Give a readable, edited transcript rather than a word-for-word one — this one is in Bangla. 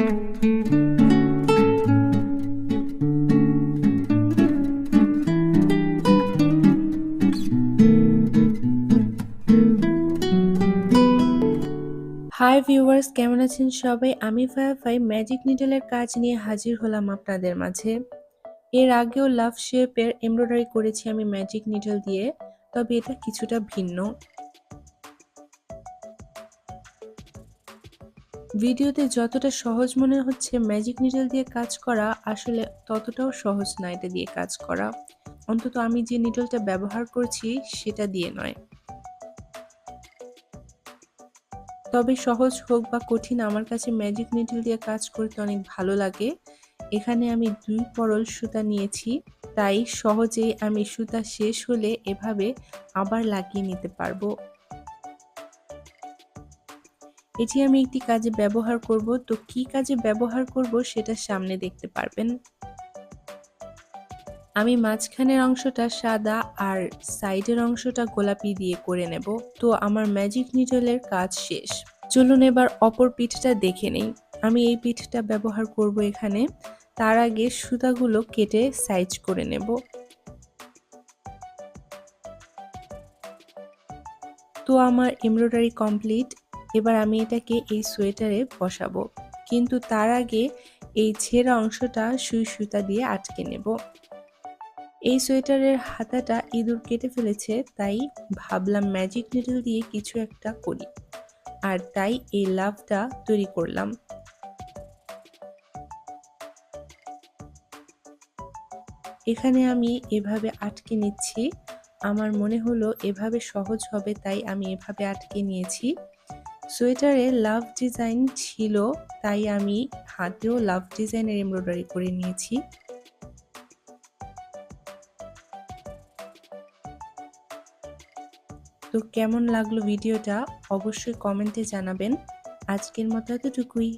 হাই ভিউয়ার্স, কেমন আছেন সবাই? আমি ফায়াফাই ম্যাজিক নিডলের কাজ নিয়ে হাজির হলাম আপনাদের মাঝে। এর আগেও লাভ শেপের এমব্রয়ডারি করেছি আমি ম্যাজিক নিডল দিয়ে, তবে এটা কিছুটা ভিন্ন। ভিডিওতে যতটা সহজ মনে হচ্ছে ম্যাজিক নিডল দিয়ে কাজ করা, আসলে ততটাও সহজ না এটা দিয়ে কাজ করা। অন্তত আমি যে নিডলটা ব্যবহার করছি সেটা দিয়ে নয়। তবে সহজ হোক বা কঠিন, আমার কাছে ম্যাজিক নিডল দিয়ে কাজ করতে অনেক ভালো লাগে। এখানে আমি 2 পরল সুতা নিয়েছি, তাই সহজেই আমি সুতা শেষ হলে এভাবে আবার লাগিয়ে নিতে পারবো। এটি আমি একটি কাজে ব্যবহার করব, তো কি কাজে ব্যবহার করব সেটা সামনে দেখতে পারবেন। আমি মাঝখানের অংশটা সাদা আর সাইডের অংশটা গোলাপি দিয়ে করে নেব। তো আমার ম্যাজিক নিডলের কাজ শেষ। চলুন এবার অপর পিঠটা দেখে নেই। আমি এই পিঠটা ব্যবহার করব এখানে। তার আগে সুতাগুলো কেটে সাইজ করে নেব। তো আমার এমব্রয়ডারি কমপ্লিট। এবার আমি এটাকে এই সোয়েটারে বসাবো, কিন্তু তার আগে এই ছেঁড়া অংশটা সুই সুতা দিয়ে আটকে নেব। এই সোয়েটারের হাতাটা ইঁদুর কেটে ফেলেছে, তাই ভাবলাম ম্যাজিক নিডল দিয়ে কিছু একটা করি, আর তাই এই লাভটা তৈরি করলাম। এখানে আমি এভাবে আটকে নিচ্ছি। আমার মনে হলো এভাবে সহজ হবে, তাই আমি এভাবে আটকে নিয়েছি। সোয়েটারে লাভ ডিজাইন ছিল, তাই আমি হাতেও লাভ ডিজাইনের এমব্রয়ডারি করে নিয়েছি। তো কেমন লাগলো ভিডিওটা অবশ্যই কমেন্টে জানাবেন। আজকের মতো এতটুকুই।